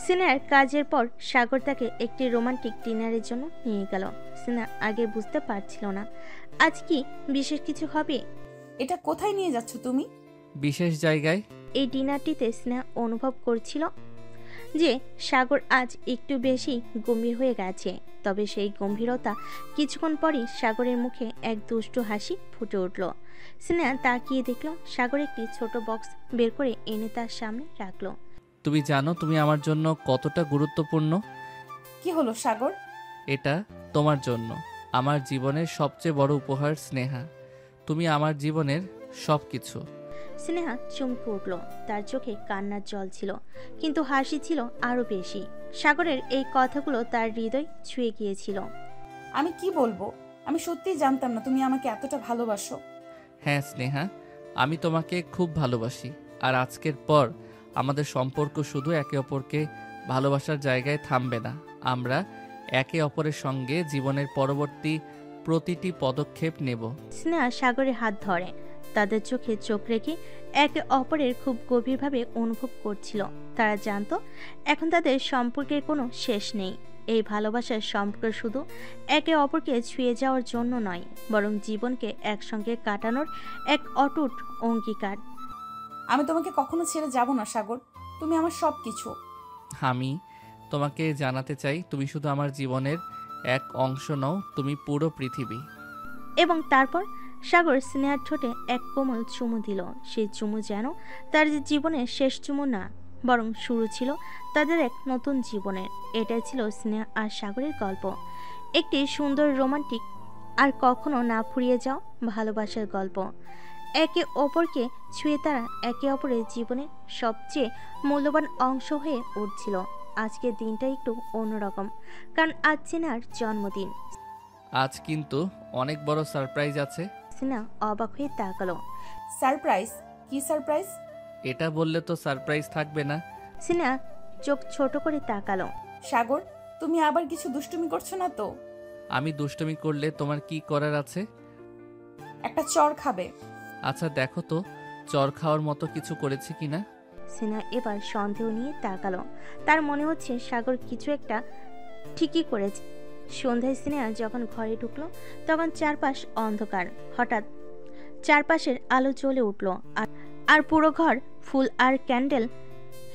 স্নেহার কাজের পর সাগর তাকে একটি রোমান্টিক ডিনারের জন্য নিয়ে গেল। স্নেহা আগে বুঝতে পারছিল না আজ কি বিশেষ কিছু হবে। এটা কোথায় নিয়ে যাচ্ছ তুমি? বিশেষ জায়গায়। এই ডিনারটিতে স্নেহা অনুভব করছিল যে সাগর আজ একটু বেশি গম্ভীর হয়ে গেছে। তবে সেই গম্ভীরতা কিছুক্ষণ পরই সাগরের মুখে এক দুষ্টু হাসি ফুটে উঠল। স্নেহা তাকিয়ে দেখল সাগর একটি ছোট বক্স বের করে এনে তার সামনে রাখলো। তুমি জানো তুমি আমার জন্য কতটা গুরুত্বপূর্ণ। কি হলো সাগর? এটা তোমার জন্য আমার জীবনের সবচেয়ে বড় উপহার স্নেহা। তুমি আমার জীবনের সব কিছু। স্নেহা চমকে উঠল, তার চোখে কান্নার জল ছিল, কিন্তু হাসি ছিল আরো বেশি। সাগরের এই কথাগুলো তার হৃদয় ছুঁয়ে গিয়েছিল। আমি কি বলবো, আমি সত্যিই জানতাম না তুমি আমাকে এতটা ভালোবাসো। হ্যাঁ স্নেহা, আমি তোমাকে খুব ভালোবাসি। আর আজকের পর আমাদের সম্পর্ক শুধু একে অপরকে ভালোবাসার জায়গায় থামবে না। আমরা একে অপরের সঙ্গে জীবনের পরবর্তী প্রতিটি পদক্ষেপ নেব। স্নেহা সাগরের হাত ধরে, তাদের চোখে চোখ রেখে একে অপরের খুব গভীরভাবে অনুভব করছিল। তারা জানতো এখন তাদের সম্পর্কের কোনো শেষ নেই। এই ভালোবাসার সম্পর্ক শুধু একে অপরকে ছুঁয়ে যাওয়ার জন্য নয়, বরং জীবনকে একসঙ্গে কাটানোর এক অটুট অঙ্গীকার। আমি তোমাকে কখনো ছেড়ে যাব না সাগর, তুমি আমার সব কিছু। আমি তোমাকে জানাতে চাই তুমি শুধু আমার জীবনের এক অংশ নও, তুমি পুরো পৃথিবী। এবং তারপর সাগর স্নেহার ঠোঁটে এক কোমল চুমু দিল। সেই চুমু যেন তার জীবনের শেষ চুমু না, বরং শুরু ছিল তাদের এক নতুন জীবনের। এটাই ছিল স্নেহা আর সাগরের গল্প, একটি সুন্দর রোমান্টিক আর কখনো না ফুরিয়ে যাওয়া ভালোবাসার গল্প। একে অপরকে ছুঁয়ে তারা একে অপরের জীবনের সবচেয়ে মূল্যবান অংশ হয়ে উঠছিল। আজকের দিনটা একটু অন্যরকম, কারণ আজ সিনহার জন্মদিন। আজ কিন্তু অনেক বড় সারপ্রাইজ আছে। সিনহা অবাক হয়ে তাকালো। সারপ্রাইজ? কি সারপ্রাইজ? এটা বললে তো সারপ্রাইজ থাকবে না। সিনহা চোখ ছোট করে তাকালো। সাগর, তুমি আবার কিছু দুষ্টুমি করছো না তো? আমি দুষ্টুমি করলে তোমার কি করার আছে? একটা চড় খাবে। আচ্ছা দেখো তো চর খাওয়ার মতো কিছু করেছে কিনা। সিনহা এবার সন্দেহ নিয়ে তাকালো। তার মনে হচ্ছে সাগর কিছু একটা ঠিকই করেছে। সন্ধ্যায় সিনহা যখন ঘরে ঢুকলো তখন চারপাশ অন্ধকার। হঠাৎ চারপাশের আলো জ্বলে উঠল, আর পুরো ঘর ফুল আর ক্যান্ডেল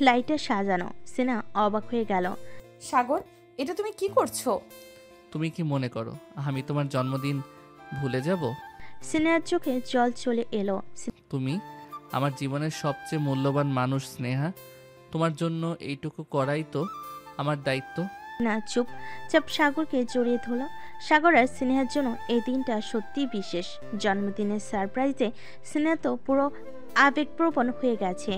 লাইটে সাজানো। সিনহা অবাক হয়ে গেল। সাগর, এটা তুমি কি করছো? তুমি কি মনে করো আমি তোমার জন্মদিন ভুলে যাব? সিনহার চোখে জল চলে এলো। তুমি আমার জীবনের সবচেয়ে মূল্যবান মানুষ স্নেহা। তোমার জন্য এইটুকু করাই তো আমার দায়িত্ব। না চুপচাপ সাগরকে জড়িয়ে ধরল। সাগর আর স্নেহার জন্য এই দিনটা সত্যিই বিশেষ। জন্মদিনের সারপ্রাইজে স্নেহা তো পুরো আবেগপ্রবণ হয়ে গেছে,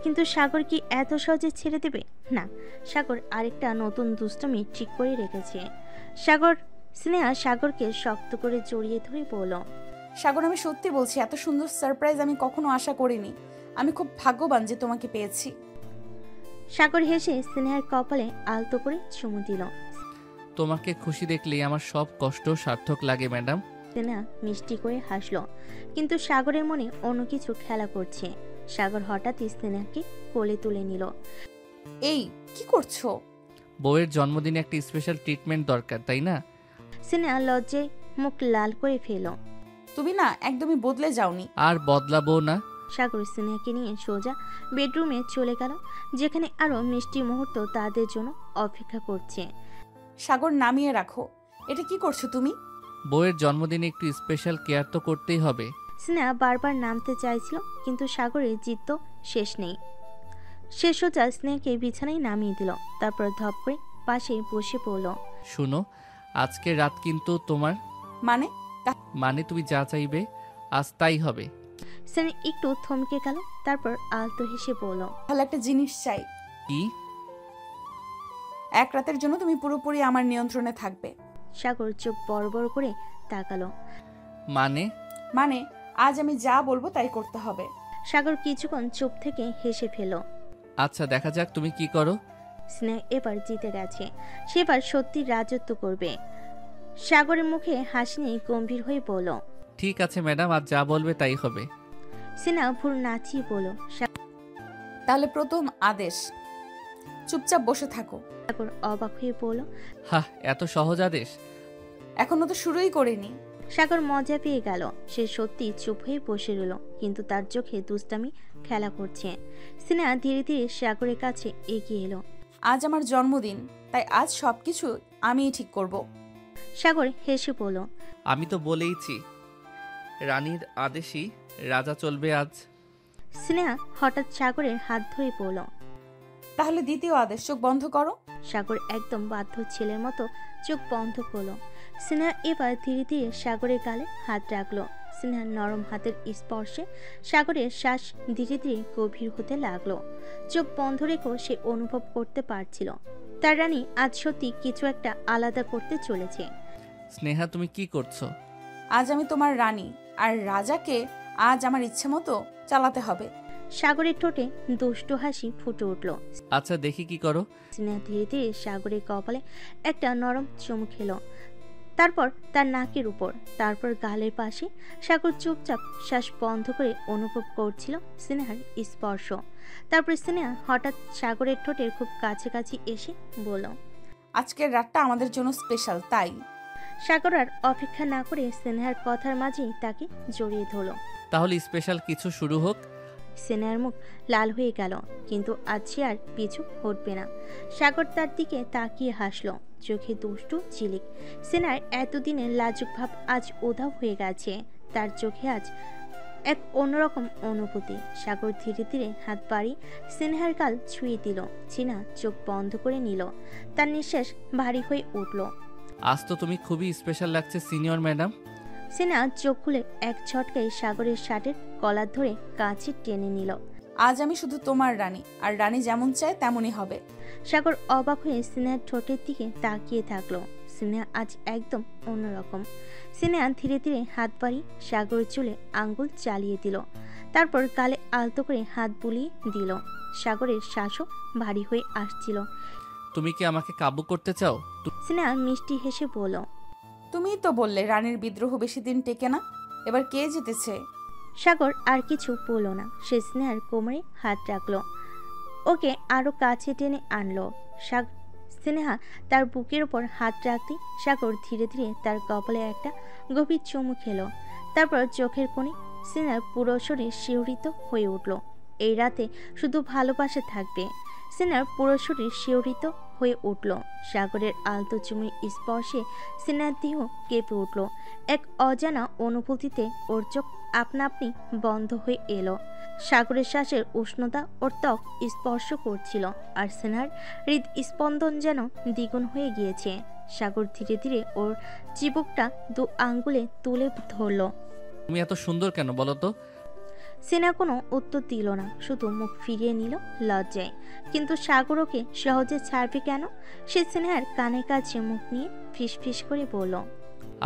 কিন্তু সাগর কি এত সহজে ছেড়ে দেবে? না, সাগর আরেকটা নতুন দুষ্টুমি ঠিক করে রেখেছে। স্নেহা সাগরকে শক্ত করে জড়িয়ে ধরে বলল, সাগর, আমি সত্যি বলছি, এত সুন্দর সারপ্রাইজ আমি কখনো আশা করিনি। আমি খুব ভাগ্যবান যে তোমাকে পেয়েছি। সাগর হেসে স্নেহার কপালে আলতো করে চুমু দিল। তোমাকে খুশি দেখলেই আমার সব কষ্ট সার্থক লাগে ম্যাডাম। স্নেহা মিষ্টি করে হাসলো, কিন্তু সাগরের মনে অন্য কিছু খেলা করছে। সাগর হঠাৎই স্নেহাকে কোলে তুলে নিল। এই কি করছো? বউয়ের জন্মদিনে একটা স্পেশাল ট্রিটমেন্ট দরকার, তাই না? স্নেহা লজ্জায় মুখ লাল করে ফেল। তুমি না একদমই বদলে যাওনি। আর বদলাবো না। সাগর স্নেহাকে নিয়ে সোজা বেডরুমে চলে গেল, যেখানে আরো মিষ্টি মুহূর্ত তাদের জন্য অপেক্ষা করছে। সাগর, নামিয়ে রাখো। এটা কি করছো তুমি? বউয়ের জন্মদিনে একটু স্পেশাল কেয়ার তো করতেই হবে। স্নেহা বারবার নামতে চাইছিল, কিন্তু সাগরের জিদ তো শেষ নেই। সে সোজা স্নেহাকে বিছানায় নামিয়ে দিল, তারপর ধপ করে পাশে বসে পড়ল। শুনো, আজকে রাত কিন্তু তোমার। মানে? মানে তুমি যা চাইবে আজ তাই হবে। স্নেহা একটু থমকে গেল, তারপর আলতো হেসে বলল, ভালো একটা জিনিস চাই। কি? এক রাতের জন্য তুমি পুরোপুরি আমার নিয়ন্ত্রণে থাকবে। সাগর চোখ বড় বড় করে তাকালো। মানে আজ আমি যা বলবো তাই করতে হবে। সাগর কিছুক্ষণ চুপ থেকে হেসে ফেল। আচ্ছা দেখা যাক তুমি কি করো। স্নেহা এবার জিতে গেছে, সেবার সত্যি রাজত্ব করবে। সাগরের মুখে হাসি নিয়ে গম্ভীর হয়ে বলল, ঠিক আছে ম্যাডাম, আজ যা বলবে তাই হবে। স্নেহা ভুল নাচিয়ে বলল, তাহলে প্রথম আদেশ, চুপচাপ বসে থাকো। সাগর অবাক হয়ে বলল, এত সহজ আদেশ? এখনো তো শুরুই করিনি। সাগর মজা পেয়ে গেল। সে সত্যি চুপ হয়ে বসে রইল, কিন্তু তার চোখে দুষ্টামি খেলা করছে। স্নেহা ধীরে ধীরে সাগরের কাছে এগিয়ে এলো। আজ আমার জন্মদিন, তাই আজ সবকিছু আমিই ঠিক করব। সাগর হেসে বলল, আমি তো বলেইছি রানীর আদেশই রাজা চলবে আজ। স্নেহা হঠাৎ সাগরের হাত ধরে পড়ল। তাহলে দ্বিতীয় আদেশ, চোখ বন্ধ করো। সাগর একদম বাধ্য ছেলের মতো চোখ বন্ধ করলো। স্নেহা এবার ধীরে ধীরে সাগরের গালে হাত রাখলো। স্নেহার নরম হাতের স্পর্শে সাগরের শ্বাস ধীরে ধীরে গভীর হতে লাগলো। চোখ বন্ধ রেখেও সে অনুভব করতে পারছিল তার রানী আজ সত্যি কিছু একটা আলাদা করতে চলেছে। স্নেহা তুমি কি করছো? আজ আমি তোমার রানী, আর রাজাকে আজ আমার ইচ্ছে মতো চালাতে হবে। সাগরের ঠোঁটে দুষ্ট হাসি ফুটে উঠল। আচ্ছা দেখি কি করো। স্নেহা ধীরে ধীরে সাগরের কপালে একটা নরম চুমু খেলো, তারপর তার নাকের উপর, তারপর গালের পাশে। সাগর চুপচাপ শ্বাস বন্ধ করে অনুভব করছিল স্নেহার স্পর্শ। তারপর স্নেহা হঠাৎ সাগরের ঠোঁটের খুব কাছাকাছি এসে বলল, আজকের রাতটা আমাদের জন্য স্পেশাল, তাই। সাগর আর অপেক্ষা না করে স্নেহার কথার মাঝেই তাকে জড়িয়ে ধরল। তাহলে স্পেশাল কিছু শুরু হোক। স্নেহার মুখ লাল হয়ে গেল, কিন্তু আজ সে আর পিছু হটবে না। সাগর তার দিকে তাকিয়ে হাসলো, চোখে দুষ্টু ঝিলিক। স্নেহার এতদিনের লাজুক ভাব আজ উধাও হয়ে গেছে। তার চোখে আজ এক অন্যরকম অনুভূতি। সাগর ধীরে ধীরে হাত বাড়িয়ে স্নেহার গাল ছুঁয়ে দিল। সিনহা চোখ বন্ধ করে নিল। তার নিঃশ্বাস ভারী হয়ে উঠল। আজ তো তুমি খুবই স্পেশাল লাগছে সিনিয়র ম্যাডাম। সিনহা চোখ খুলে এক ঝটকায় সাগরের শার্টের কলার ধরে কাছে টেনে নিল। আজ আমি শুধু তোমার রানী, আর রানী যেমন চায় তেমনই হবে। সাগর অবাক হয়ে স্নেহার ঠোঁটের দিকে তাকিয়ে থাকলো। স্নেহা আজ একদম অন্যরকম। স্নেহা ধীরে ধীরে হাত বাড়িয়ে সাগরের চুলে আঙ্গুল চালিয়ে দিল। তারপর গালে আলতো করে হাত বুলিয়ে দিল। সাগরের শ্বাসও ভারী হয়ে আসছিল। তুমি কি আমাকে কাবু করতে চাও? স্নেহা মিষ্টি হেসে বলল, তুমিই তো বললে রানীর বিদ্রোহ বেশি দিন টেকে না। এবার কে জিতেছে? সাগর আর কিছু বলল না। সে স্নেহার কোমরে হাত রাখলো, ওকে আরো কাছে টেনে আনলো। স্নেহা তার বুকের উপর হাত রাখতে সাগর ধীরে ধীরে তার কপালে একটা গভীর চুমু খেলো। তারপর চোখের কোণে স্নেহার পুরো শরীর শিহরিত হয়ে উঠল। এই রাতে শুধু ভালোবাসা থাকবে। স্নেহার পুরো শরীর শিহরিত হয়ে উঠল। সাগরের আলতো চুমুর স্পর্শে স্নেহার দেহ কেঁপে উঠল। এক অজানা অনুভূতিতে ওর চোখ আপনা আপনি বন্ধ হয়ে এলো। সাগরের শ্বাসের উষ্ণতা ওর ত্বক স্পর্শ করছিল, আর স্নেহার হৃদস্পন্দন যেন দ্বিগুণ হয়ে গিয়েছে। সাগর ধীরে ধীরে ওর চিবুকটা দু আঙ্গুলে তুলে ধরল। তুমি এত সুন্দর কেন বলো তো? স্নেহা কোনো উত্তর দিল না, শুধু মুখ ফিরিয়ে নিল লজ্জায়। কিন্তু সাগর ওকে সহজে ছাড়বে কেন? সে স্নেহার কানের কাছে মুখ নিয়ে ফিসফিস করে বলল,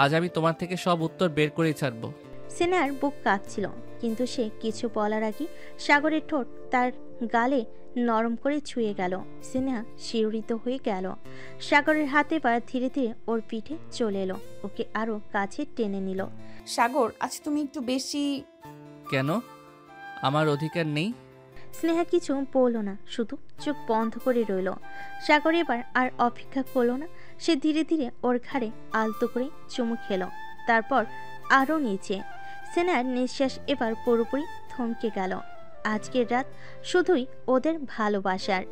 আজ আমি তোমার থেকে সব উত্তর বের করেই ছাড়বো। স্নেহার বুক কাঁপছিল, কিন্তু সে কিছু বলার আগে সাগরের ঠোঁট তার গালে নরম করে ছুঁয়ে গেল। স্নেহা শিহরিত হয়ে গেল। সাগরের হাতে পা ধীরে ধীরে ওর পিঠে চলে এলো, ওকে আরো কাছে টেনে নিল। সাগর, আজ তুমি একটু বেশি। কেন? আমার অধিকার নেই? স্নেহা কিছু বলল না, শুধু চোখ বন্ধ করে রইল। সাগর এবার আর অপেক্ষা করলো না। সে ধীরে ধীরে ওর ঘাড়ে আলতো করে চুমু খেলো, তারপর আরও নিচে। স্নেহার নিঃশ্বাস এবার পুরোপুরি থমকে গেল। আজকের রাত শুধুই ওদের ভালোবাসার।